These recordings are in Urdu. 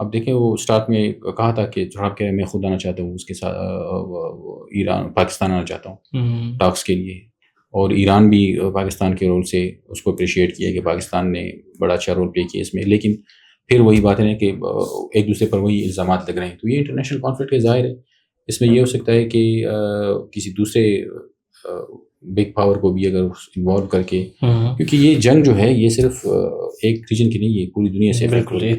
اب دیکھیں وہ اسٹارٹ میں کہا تھا کہ ٹرمپ کہہ رہے میں خود آنا چاہتا ہوں اس کے ساتھ ایران پاکستان آنا چاہتا ہوں ٹاکس کے لیے، اور ایران بھی پاکستان کے رول سے اس کو اپریشیٹ کیا کہ پاکستان نے بڑا اچھا رول پلے کیا اس میں، لیکن پھر وہی بات ہے کہ ایک دوسرے پر وہی الزامات لگ رہے ہیں. تو یہ انٹرنیشنل کانفلکٹ ہے، ظاہر ہے اس میں یہ ہو سکتا ہے کہ کسی دوسرے بگ پاور کو بھی اگر انوالو کر کے، کیونکہ یہ جنگ جو ہے یہ صرف ایک ریجن کی نہیں ہے، پوری دنیا سے افیکٹ ہو رہی ہے،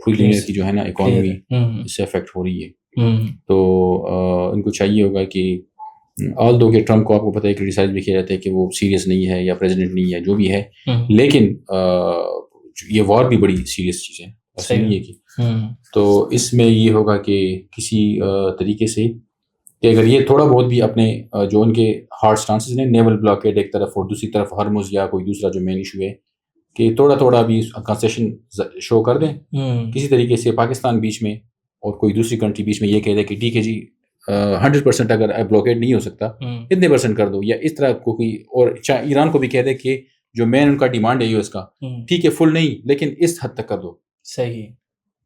پوری دنیا کی جو ہے نا اکانومی اس سے افیکٹ ہو رہی ہے. تو ان کو چاہیے ہوگا کہ آل دو کہ ٹرمپ کو آپ کو پتہ ہے کرٹیسائز بھی کیا جاتا ہے کہ وہ سیریس نہیں ہے یا پریزیڈنٹ نہیں ہے جو بھی ہے، لیکن یہ وار بھی بڑی سیریس چیز ہے، ایسا نہیں ہے کہ تو اس میں یہ ہوگا کہ کسی طریقے سے کہ اگر یہ تھوڑا بہت بھی اپنے جو ان کے ہارڈ سٹانسز ہیں، نیول بلاکیڈ ایک طرف اور دوسری طرف ہرمز یا کوئی دوسرا جو مین ایشو ہے، کہ تھوڑا بھی کنسیشن شو کر دیں کسی طریقے سے، پاکستان بیچ میں اور کوئی دوسری کنٹری بیچ میں یہ کہہ دے کہ ٹھیک ہے جی 100% اگر بلاکیڈ نہیں ہو سکتا اتنے % کر دو، یا اس طرح کو کوئی، اور ایران کو بھی کہہ دے کہ جو مین ان کا ڈیمانڈ ہے US کا، ٹھیک ہے فل نہیں لیکن اس حد تک کر دو. صحیح.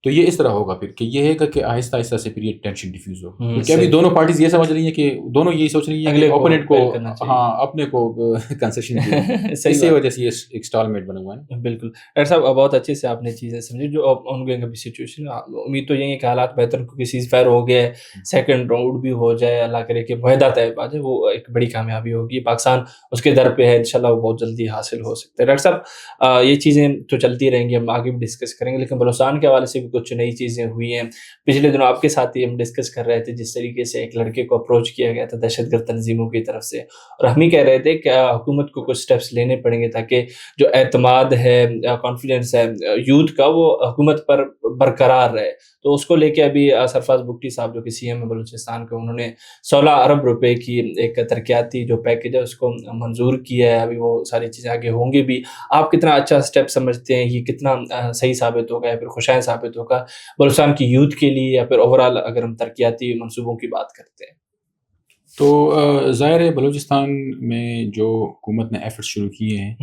تو یہ اس طرح ہوگا پھر کہ یہ ہے کہ آہستہ آہستہ سے پھر یہ ٹینشن ڈیفیوز ہو، کیونکہ ابھی دونوں پارٹیز یہ سمجھ رہی ہیں کہ دونوں یہی سوچ رہی ہیں کہ اوپوننٹ کو ہاں اپنے کو کنسیشن دیں، اسی وجہ سے یہ ایک اسٹالمیٹ بنا ہوا ہے. بالکل ڈاکٹر صاحب بہت اچھے سے آپ نے چیزیں سمجھی جو آن گوئنگ ابھی سچویشن. امید تو یہی ہے کہ حالات بہتر، کیونکہ سیز فائر ہو گیا ہے، سیکنڈ راؤنڈ بھی ہو جائے، اللہ کرے کہ معاہدہ طے پا جائے، وہ ایک بڑی کامیابی ہوگی. پاکستان اس کے در پہ ہے، انشاءاللہ وہ بہت جلدی حاصل ہو سکتا ہے. ڈاکٹر صاحب یہ چیزیں تو چلتی رہیں گی، ہم آگے بھی ڈسکس کریں گے، لیکن بلوچستان کے حوالے سے بھی کچھ نئی چیزیں ہوئی ہیں. پچھلے دنوں آپ کے ساتھ ہی ہم ڈسکس کر رہے تھے جس طریقے سے ایک لڑکے کو اپروچ کیا گیا تھا دہشت گرد تنظیموں کی طرف سے، اور ہم ہی کہہ رہے تھے کہ حکومت کو کچھ سٹیپس لینے پڑیں گے تاکہ جو اعتماد ہے، کانفیڈنس ہے یوتھ کا، وہ حکومت پر برقرار رہے. تو اس کو لے کے ابھی سرفراز بگٹی صاحب جو کہ CM ہے بلوچستان کے، انہوں نے 16 ارب روپے کی ایک ترقیاتی جو پیکج ہے اس کو منظور کیا ہے. ابھی وہ ساری چیزیں آگے ہوں گی بھی. آپ کتنا اچھا سٹیپ سمجھتے ہیں، یہ کتنا صحیح ثابت ہوگا یا پھر خوشائن ثابت ہوگا بلوچستان کی یوتھ کے لیے، یا پھر اوور آل اگر ہم ترقیاتی منصوبوں کی بات کرتے ہیں؟ تو ظاہر ہے بلوچستان میں جو حکومت نے ایفرٹ شروع کیے ہیں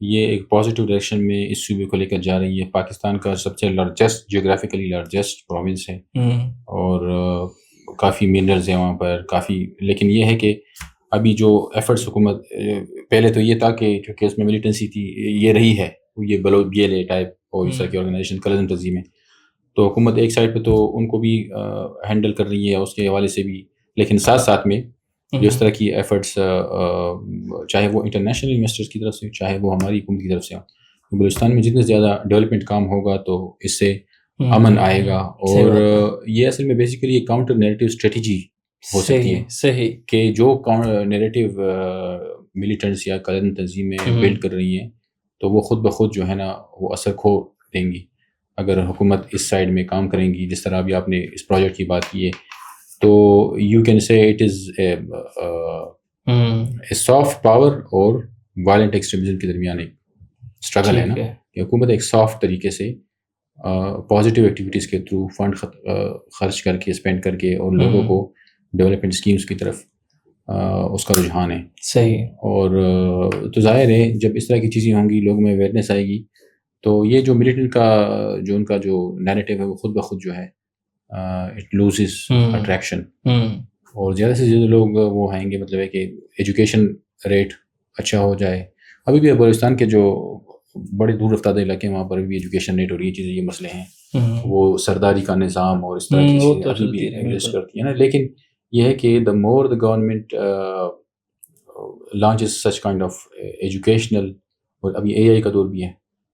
یہ ایک پازیٹیو ڈائریکشن میں اس صوبے کو لے کر جا رہی ہے. پاکستان کا سب سے لارجسٹ جیوگرافیکلی لارجسٹ پروونس ہے، اور کافی منرلز ہیں وہاں پر کافی، لیکن یہ ہے کہ ابھی جو ایفرٹس حکومت، پہلے تو یہ تھا کہ چونکہ اس میں ملیٹنسی تھی، یہ رہی ہے یہ BLA ٹائپ اور اس طرح کی آرگنائزیشن کلزم تنظیمیں، تو حکومت ایک سائڈ پہ تو ان کو بھی ہینڈل کر رہی ہے اس کے حوالے سے بھی، لیکن ساتھ میں جو اس طرح کی ایفرٹس چاہے وہ انٹرنیشنل انویسٹرز کی طرف سے چاہے وہ ہماری حکومت کی طرف سے ہوں، بلوچستان میں جتنے زیادہ ڈیولپمنٹ کام ہوگا تو اس سے امن آئے گا. اور یہ اصل میں بیسیکلی ایک کاؤنٹر نیریٹو اسٹریٹجی ہو سکتی ہے، صحیح کہ جو نیریٹو ملیٹنٹس یا کلن تنظیمیں بلڈ کر رہی ہیں تو وہ خود بخود جو ہے نا وہ اثر کھو دیں گی اگر حکومت اس سائڈ میں کام کریں گی. جس طرح ابھی آپ نے اس پروجیکٹ کی بات کی ہے تو you can say it is a soft power اور وائلنٹ ایکسٹریمزم کے درمیان ایک اسٹرگل ہے نا، کہ حکومت ایک سافٹ طریقے سے پازیٹیو ایکٹیویٹیز کے تھرو فنڈ خرچ کر کے اسپینڈ کر کے اور لوگوں کو ڈیولپمنٹ اسکیمس کی طرف اس کا رجحان ہے. صحیح. اور تو ظاہر ہے جب اس طرح کی چیزیں ہوں گی لوگوں میں اویئرنیس آئے گی تو یہ جو ملیٹنٹ کا جو ان کا جو نیریٹو ہے وہ خود بخود جو ہے اٹ لوزز اٹریکشن، اور زیادہ سے زیادہ لوگ وہ آئیں گے. مطلب ہے کہ ایجوکیشن ریٹ اچھا ہو جائے. ابھی بھی بلوچستان کے جو بڑے دور افتادہ علاقے ہیں وہاں پر بھی ایجوکیشن ریٹ اور یہ چیزیں یہ مسئلے ہیں، وہ سرداری کا نظام اور اس طرح کی چیزیں ابھی بھی ایگزسٹ کرتی ہیں نا. لیکن یہ ہے کہ the more the government launches such kind of educational, اور ابھی AI کا دور بھی ہے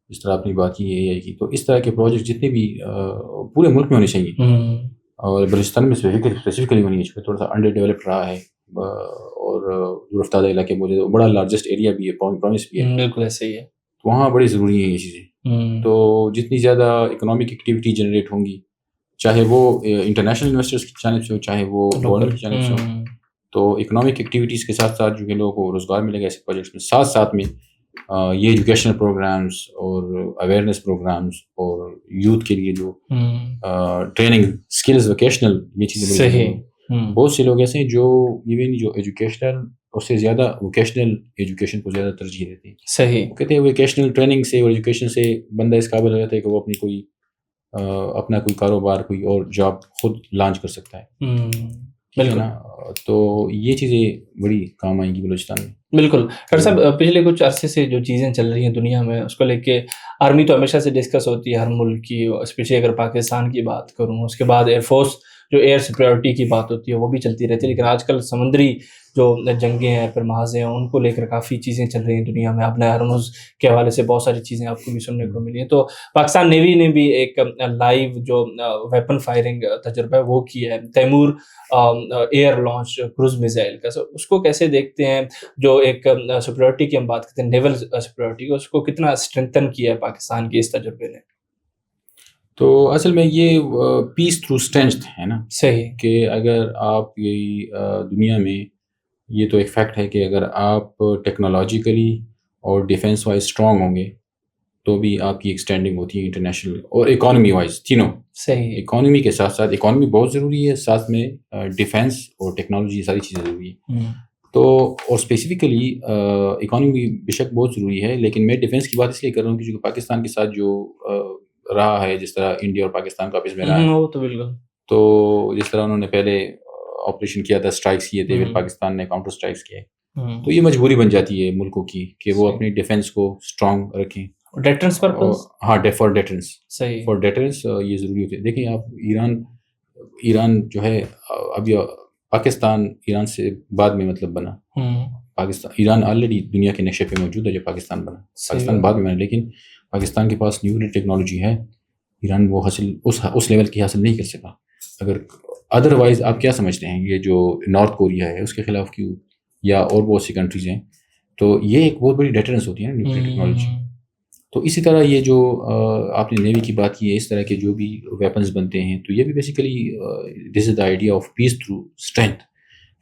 جس طرح آپ نے بات کی ہے AI کی، تو اس طرح کے پروجیکٹ جتنے بھی پورے ملک میں ہونے چاہیے، اور بلوچستان میں اسپیسیفکلی ہونی ہے تھوڑا سا انڈر ڈیولپڈ رہا ہے اور دور افتادہ علاقے بولے تو بڑا لارجسٹ ایریا بھی ہے، پروونس بھی ہے. بالکل ایسے ہی ہے، وہاں بڑی ضروری ہیں یہ چیزیں. تو جتنی زیادہ اکنامک ایکٹیویٹی جنریٹ ہوں گی، چاہے وہ انٹرنیشنل انویسٹرس کی جانب سے ہو چاہے وہ گورنمنٹ کی جانب سے ہو، تو اکنامک ایکٹیویٹیز کے ساتھ ساتھ جو کہ لوگوں کو روزگار ملے گا ایسے پروجیکٹس میں، ساتھ میں یہ ایجوکیشنل پروگرامز اور اویئرنیس پروگرامز اور یوتھ کے لیے جو ٹریننگ اسکلز ووکیشنل یہ چیزیں. بہت سے لوگ ایسے ہیں جو ایون جو ایجوکیشنل اس سے زیادہ ووکیشنل ایجوکیشن کو زیادہ ترجیح دیتے ہیں. صحیح. کہتے ہیں ووکیشنل ٹریننگ سے اور ایجوکیشن سے بندہ اس قابل ہو جاتا ہے کہ وہ اپنی کوئی اپنا کوئی کاروبار کوئی اور جاب خود لانچ کر سکتا ہے. بالکل نا. تو یہ چیزیں بڑی کام آئیں گی بلوچستان میں. بالکل. ڈاکٹر صاحب پچھلے کچھ عرصے سے جو چیزیں چل رہی ہیں دنیا میں اس کو لے کے آرمی تو ہمیشہ سے ڈسکس ہوتی ہے ہر ملک کی, اسپیشلی اگر پاکستان کی بات کروں. اس کے بعد ایئر فورس جو ایئر سیکورٹی کی بات ہوتی ہے وہ بھی چلتی رہتی ہے, لیکن آج کل سمندری جو جنگیں ہیں پھر محاذیں ہیں ان کو لے کر کافی چیزیں چل رہی ہیں دنیا میں. اپنے ہرمز کے حوالے سے بہت ساری چیزیں آپ کو بھی سننے کو ملی ہیں. تو پاکستان نیوی نے بھی ایک لائیو جو ویپن فائرنگ تجربہ ہے وہ کیا ہے, Taimur air launch cruise missile کا. اس کو کیسے دیکھتے ہیں؟ جو ایک سیکورٹی کی ہم بات کرتے ہیں نیول سیکورٹی کو, اس کو کتنا اسٹرینتھن کیا ہے پاکستان کے اس تجربے نے؟ تو اصل میں یہ پیس تھرو اسٹرینتھ ہے نا. صحیح. کہ اگر آپ یہ دنیا میں یہ تو ایک فیکٹ ہے کہ اگر آپ ٹیکنالوجیکلی اور ڈیفینس وائز اسٹرانگ ہوں گے تو بھی آپ کی ایکسٹینڈنگ ہوتی ہے انٹرنیشنل اور اکانومی وائز تینوں. صحیح. اکانومی کے ساتھ ساتھ اکانومی بہت ضروری ہے, ساتھ میں ڈیفینس اور ٹیکنالوجی ساری چیزیں ضروری ہیں. تو اور اسپیسیفکلی اکانومی بے شک بہت ضروری ہے, لیکن میں ڈیفینس کی بات اس لیے کر رہا ہوں کیونکہ پاکستان کے ساتھ جو رہا ہے جس طرح انڈیا اور پاکستان کا آپس میں رہا ہے, تو بالکل. تو جس طرح انہوں نے پہلے آپریشن کیا تھا, اسٹرائکس کیے تھے, پھر پاکستان نے کاؤنٹر اسٹرائکس کیے, تو یہ مجبوری بن جاتی ہے ملکوں کی کہ وہ اپنی ڈیفینس کو اسٹرانگ رکھیں. Deterrence purpose. ہاں, فار ڈیٹرنس. صحیح. فار ڈیٹرنس یہ ضروری ہوتی ہے. دیکھیں آپ ایران جو ہے ابھی پاکستان ایران سے بعد میں مطلب بنا. ایران آلریڈی دنیا کے نقشے پہ موجود ہے جب پاکستان بنا. پاکستان بعد میں بنا, لیکن پاکستان کے پاس نیوکلیئر ٹیکنالوجی ہے, ایران وہ حاصل اس لیول کی حاصل نہیں کر سکا. اگر ادروائز آپ کیا سمجھتے ہیں یہ جو نارتھ کوریا ہے اس کے خلاف کیوں, یا اور بہت سی کنٹریز ہیں, تو یہ ایک بہت بڑی ڈیٹرنس ہوتی ہے نا نیوکلیئر ٹیکنالوجی. تو اسی طرح یہ جو آپ نے نیوی کی بات کی ہے, اس طرح کے جو بھی ویپنز بنتے ہیں, تو یہ بھی basically this is the idea of peace through strength,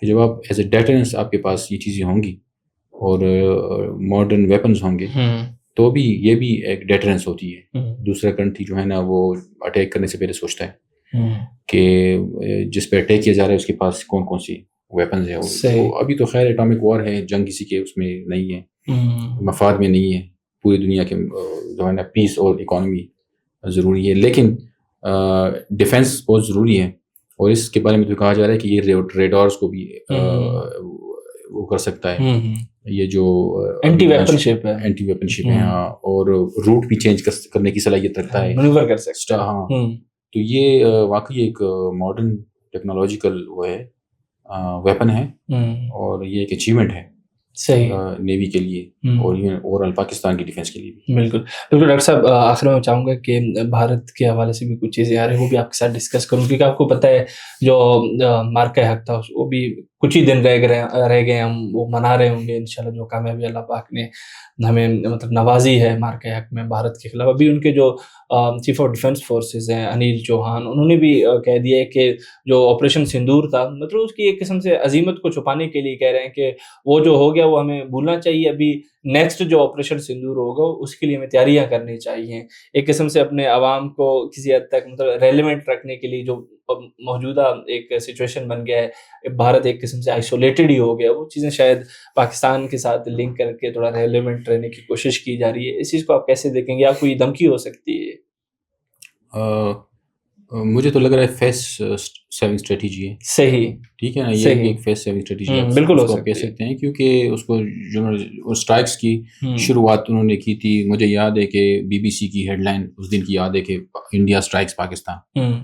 کہ جب آپ ایز اے ڈیٹرنس آپ کے پاس یہ چیزیں ہوں گی اور ماڈرن ویپنز ہوں گے تو بھی یہ بھی ایک ڈیٹرنس ہوتی ہے. دوسرا کنٹری جو ہے نا وہ اٹیک کرنے سے پہلے سوچتا ہے کہ جس پہ اٹیک کیا جا رہا ہے اس کے پاس کون کون سی ویپنز ہیں. تو ابھی تو خیر اٹامک وار ہے, جنگ کسی کے اس میں نہیں ہے, مفاد میں نہیں ہے. پوری دنیا کے جو ہے نا پیس اور اکانومی ضروری ہے, لیکن ڈیفینس بہت ضروری ہے. اور اس کے بارے میں تو کہا جا رہا ہے کہ یہ ریڈارز کو بھی وہ کر سکتا ہے, یہ جو اینٹی ویپن شپ ہے, ہاں, اور روٹ بھی چینج کرنے کی صلاحیت رکھتا ہے, مینوور کر سکتا ہے. ہاں, تو یہ واقعی ایک ماڈرن ٹیکنالوجیکل وہ ہے ویپن ہے, اور یہ ایک اچیومنٹ ہے نیوی کے لیے اور اوور آل پاکستان کی ڈیفینس کے لیے بھی. بالکل بالکل. ڈاکٹر صاحب آخر میں چاہوں گا کہ بھارت کے حوالے سے بھی کچھ چیزیں آ رہی ہیں وہ بھی آپ کے ساتھ ڈسکس کروں, کیونکہ آپ کو پتہ ہے جو مارکہ حق تھا وہ بھی کچھ ہی دن رہ گئے, ہم وہ منا رہے ہوں گے انشاءاللہ. جو کامیابی اللہ پاک نے ہمیں مطلب نوازی ہے مارکہ حق میں بھارت کے خلاف. ابھی ان کے جو چیف آف ڈیفینس فورسز ہیں انیل چوہان, انہوں نے بھی کہہ دیا ہے کہ جو آپریشن سندور تھا مطلب اس کی ایک قسم سے عظیمت کو چھپانے کے لیے کہہ رہے ہیں کہ وہ جو ہو گیا وہ ہمیں بھولنا چاہیے, ابھی نیکسٹ جو آپریشن سندور ہوگا اس کے لیے ہمیں تیاریاں کرنی چاہیے. ایک قسم سے اپنے عوام کو کسی حد تک مطلب ریلیونٹ رکھنے کے لیے جو موجودہ ایک سچویشن بن گیا ہے, بھارت ایک قسم سے آئسولیٹڈ ہی ہو گیا, وہ چیزیں شاید پاکستان کے ساتھ لنک کر کے تھوڑا ریلیونٹ رہنے کی کوشش کی جا رہی ہے. اس چیز کو آپ کیسے دیکھیں گے؟ آپ کو یہ دھمکی ہو سکتی ہے؟ مجھے تو لگ رہا ہے فیس سیونگ اسٹریٹجی ہے. صحیح, ٹھیک ہے نا, یہ بھی ایک فیس سیونگ اسٹریٹجی ہے, بالکل اس کو کہہ سکتے ہیں, کیونکہ اس کو جو اسٹرائکس کی شروعات انہوں نے کی تھی. مجھے یاد ہے کہ BBC کی ہیڈ لائن اس دن کی یاد ہے کہ انڈیا اسٹرائکس پاکستان,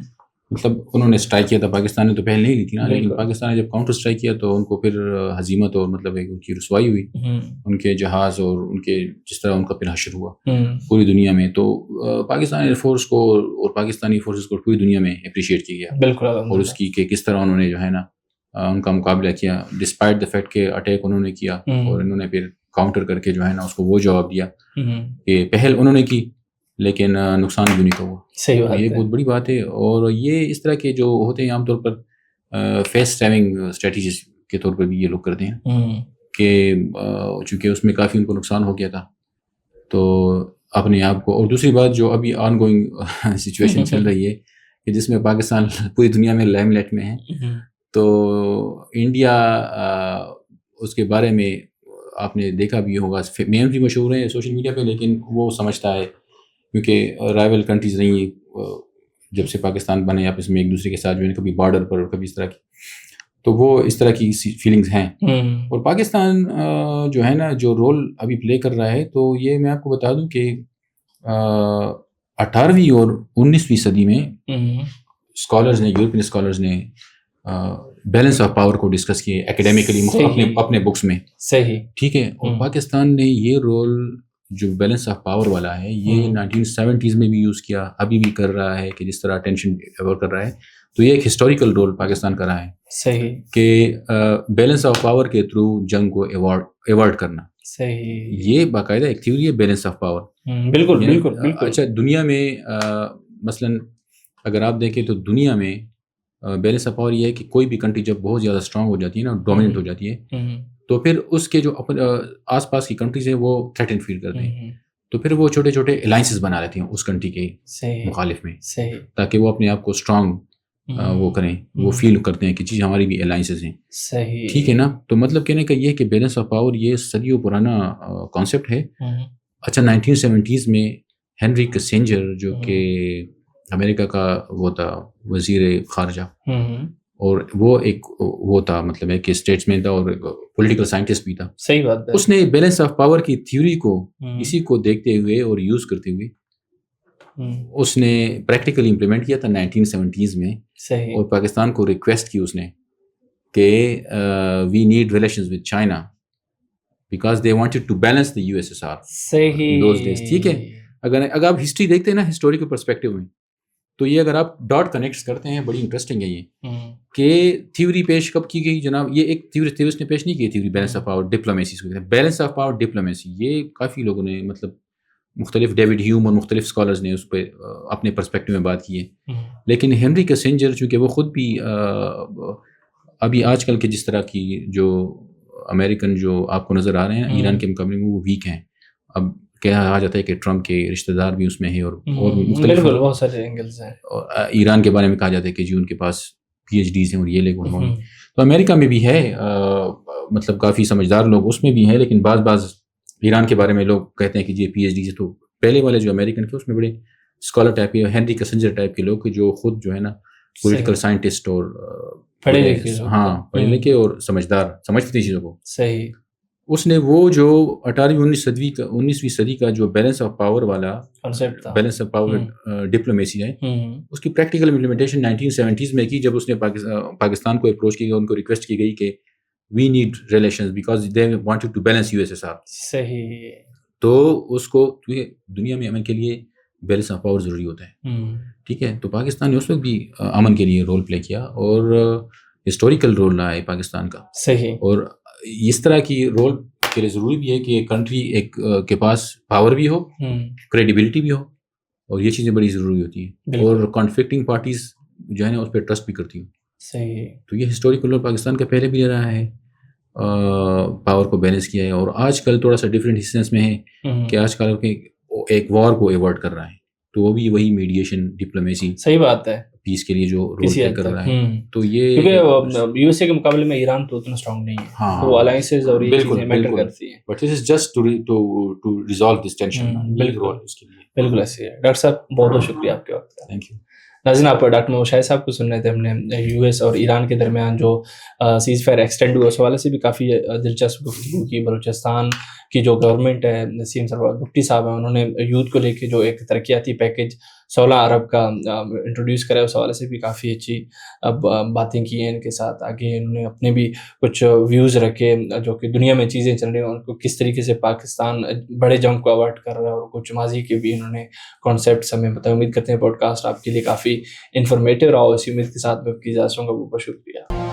مطلب انہوں نے اسٹرائک کیا تھا, پاکستان نے تو پہلے نہیں لی تھی نا, لیکن پاکستان نے جب کاؤنٹر اسٹرائک کیا تو ان کو پھر ہزیمت اور مطلب ایک ان کی رسوائی ہوئی, ان کے جہاز اور ان کے جس طرح ان کا پھر حشر ہوا پوری دنیا میں. تو پاکستانی ایئر فورس کو اور پاکستانی فورسز کو پوری دنیا میں اپریشیٹ کیا گیا, بالکل, اور اس کی کہ کس طرح انہوں نے جو ہے نا ان کا مقابلہ کیا, ڈسپائٹ دا فیکٹ کہ اٹیک انہوں نے کیا اور انہوں نے پھر کاؤنٹر کر کے جو ہے نا اس کو وہ جواب دیا کہ پہل انہوں نے کی لیکن نقصان بھی نہیں ہوا. صحیح بات ہے, یہ بہت بڑی بات ہے. اور یہ اس طرح کے جو ہوتے ہیں عام طور پر فیس سیونگ اسٹریٹجیز کے طور پر بھی یہ لوگ کرتے ہیں کہ چونکہ اس میں کافی ان کو نقصان ہو گیا تھا تو اپنے آپ کو. اور دوسری بات جو ابھی آن گوئنگ سچویشن چل رہی ہے کہ جس میں پاکستان پوری دنیا میں لائم لائٹ میں ہے, تو انڈیا اس کے بارے میں آپ نے دیکھا بھی ہوگا, میم بھی مشہور ہے سوشل میڈیا پہ, لیکن وہ سمجھتا ہے کیونکہ رائیول کنٹریز نہیں جب سے پاکستان بنے آپس میں ایک دوسرے کے ساتھ جو ہے کبھی بارڈر پر اور کبھی اس طرح کی، تو وہ اس طرح کی فیلنگز ہیں. اور پاکستان جو ہے نا جو رول ابھی پلے کر رہا ہے، تو یہ میں آپ کو بتا دوں کہ 18ویں اور 19ویں صدی میں اسکالرز نے، یورپین اسکالرز نے بیلنس آف پاور کو ڈسکس کیے اکیڈیمکلی اپنے بکس میں. صحیح. ٹھیک ہے. اور پاکستان نے یہ رول جو بیلنس آف پاور والا ہے یہ 1970s میں بھی یوز کیا، ابھی بھی کر رہا ہے کہ جس طرح ٹینشن ایور کر رہا ہے. تو یہ ایک ہسٹوریکل رول پاکستان کا رہا ہے. صحیح. کہ بیلنس آف پاور کے تھرو جنگ کو ایوارڈ کرنا. صحیح. یہ باقاعدہ ایک تھیوری ہے بیلنس آف پاور. بالکل بالکل بالکل. اچھا دنیا میں مثلاً اگر آپ دیکھیں تو دنیا میں بیلنس آف پاور یہ ہے کہ کوئی بھی کنٹری جب بہت زیادہ اسٹرانگ ہو جاتی ہے نا، ڈومیننٹ ہو جاتی ہے، تو پھر اس کے جو آس پاس کی کنٹریز ہیں وہ تھریٹن فیل کرتے ہیں، تو پھر وہ چھوٹے چھوٹے الائنسز بنا لیتے ہیں اس کنٹری کے مخالف میں، تاکہ وہ اپنے آپ کو اسٹرانگ وہ کریں، وہ فیل کرتے ہیں کہ چیز ہماری بھی الائنسز ہیں. صحیح. ٹھیک ہے نا. تو مطلب کہنے کا یہ کہ بیلنس آف پاور یہ صدیوں پرانا کانسیپٹ ہے. اچھا 1970s میں ہینری کسنجر جو کہ امریکہ کا وہ تھا وزیر خارجہ، اور وہ ایک وہ تھا مطلب ہے کہ اسٹیٹسمین تھا اور پولیٹیکل سائنٹسٹ بھی تھا. صحیح بات ہے. اس نے بیلنس آف پاور کی تھیوری کو اسی کو دیکھتے ہوئے اور یوز کرتے ہوئے اس نے پریکٹیکلی امپلیمنٹ کیا تھا 1970s میں. صحیح. اور پاکستان کو ریکویسٹ کی اس نے کہ we need relations with China because they wanted to balance the USSR. صحیح. Those days. ٹھیک ہے. اگر آپ ہسٹری دیکھتے ہیں نا ہسٹوریکل پرسپیکٹیو میں، تو یہ اگر آپ ڈاٹ کنیکٹس کرتے ہیں بڑی انٹرسٹنگ ہے یہ کہ تھیوری پیش کب کی گئی جناب. یہ ایک تھیورسٹ نے پیش نہیں کی theory balance of power diplomacy کو کہتے ہیں. بیلنس آف پاور ڈپلومیسی یہ کافی لوگوں نے مطلب مختلف ڈیوڈ ہیوم اور مختلف اسکالرز نے اس پہ اپنے پرسپیکٹیو میں بات کی ہے. لیکن ہینری کسنجر چونکہ وہ خود بھی ابھی آج کل کے جس طرح کی جو امریکن جو آپ کو نظر آ رہے ہیں ایران کے مقابلے میں وہ ویک ہیں. اب کہا جاتا ہے کہ ٹرمپ کے رشتہ دار بھی اس میں ہیں اور مختلف بہت سارے اینگلز ہیں. ایران کے بارے میں کہا جاتا ہے کہ جی ان کے پاس PhDs ہیں اور یہ لوگ. تو امریکہ میں بھی ہے مطلب کافی سمجھدار لوگ اس میں بھی ہیں، لیکن بعض ایران کے بارے میں لوگ کہتے ہیں کہ یہ PhDs. تو پہلے والے جو امریکن تھے اس میں بڑے اسکالر ٹائپ کے ہینری کسنجر ٹائپ کے لوگ جو خود جو ہے نا پولیٹیکل سائنٹسٹ اور پڑھے لکھے، ہاں پڑھے لکھے اور سمجھتے تھے چیزوں کو. صحیح. اس نے وہ جو 19ویں صدی کا جو بیلنس آف پاور والا کانسیپٹ تھا، بیلنس آف پاور ڈپلومیسی ہے، اس کی پریکٹیکل امپلیمنٹیشن 1970s میں کی، جب اس نے پاکستان کو اپروچ کی گئی، ان کو ریکویسٹ کی گئی کہ we need relations because they wanted to balance USSR. صحیح. تو اس کو دنیا میں امن کے لیے بیلنس آف پاور ضروری ہوتا ہے. ٹھیک ہے. تو پاکستان نے اس وقت بھی امن کے لیے رول پلے کیا اور ہسٹوریکل رول رہا ہے پاکستان کا. صحیح. اور اس طرح کی رول کے لیے ضروری بھی ہے کہ کنٹری ایک کے پاس پاور بھی ہو، کریڈیبلٹی بھی ہو، اور یہ چیزیں بڑی ضروری ہوتی ہیں، اور کانفلکٹنگ پارٹیز جو ہے نا اس پہ ٹرسٹ بھی کرتی ہوں. صحیح. تو یہ ہسٹوریکل رول پاکستان کا پہلے بھی رہا ہے، پاور کو بیلنس کیا ہے، اور آج کل تھوڑا سا ڈفرینٹ سینس میں ہے کہ آج کل ایک وار کو ایوارڈ کر رہا ہے، تو وہ بھی وہی میڈیشن ڈپلومیسی. صحیح بات ہے. پیس کے لیے جو رول پلے کر رہا ہے. تو یہ کیونکہ USA کے مقابلے میں ایران تو اتنا اسٹرانگ نہیں ہے، تو الائنسز اور یہ چیزیں میٹر کرتی ہیں. But this is just to resolve this tension. بالکل ایسے ہے. ڈاکٹر صاحب بہت بہت شکریہ آپ کے وقت کا. Thank you. ناظرین آپ ڈاکٹر محمد شاہد صاحب کو سن رہے تھے. ہم نے US اور ایران کے درمیان جو سیز فائر ایکسٹینڈ ہوا اس حوالے سے بھی کافی دلچسپ گفتگو کی. بلوچستان کی جو گورنمنٹ ہے، نسیم سرور بگٹی صاحب ہیں، انہوں نے یوتھ کو لے کے جو ایک ترقیاتی پیکیج 16 ارب کا انٹروڈیوس کرا ہے، اس حوالے سے بھی کافی اچھی باتیں کی ہیں ان کے ساتھ. آگے انہوں نے اپنے بھی کچھ ویوز رکھے جو کہ دنیا میں چیزیں چل رہی ہیں ان کو کس طریقے سے پاکستان بڑے جنگ کو اوائڈ کر رہا ہے، اور کچھ ماضی کے بھی انہوں نے کانسیپٹس ہمیں بتایا. امید کرتے ہیں پوڈ کاسٹ آپ کے لیے کافی انفارمیٹیو رہا ہو. اسی امید کے ساتھ میں آپ کی اجازت چاہوں گا. بہت شکریہ.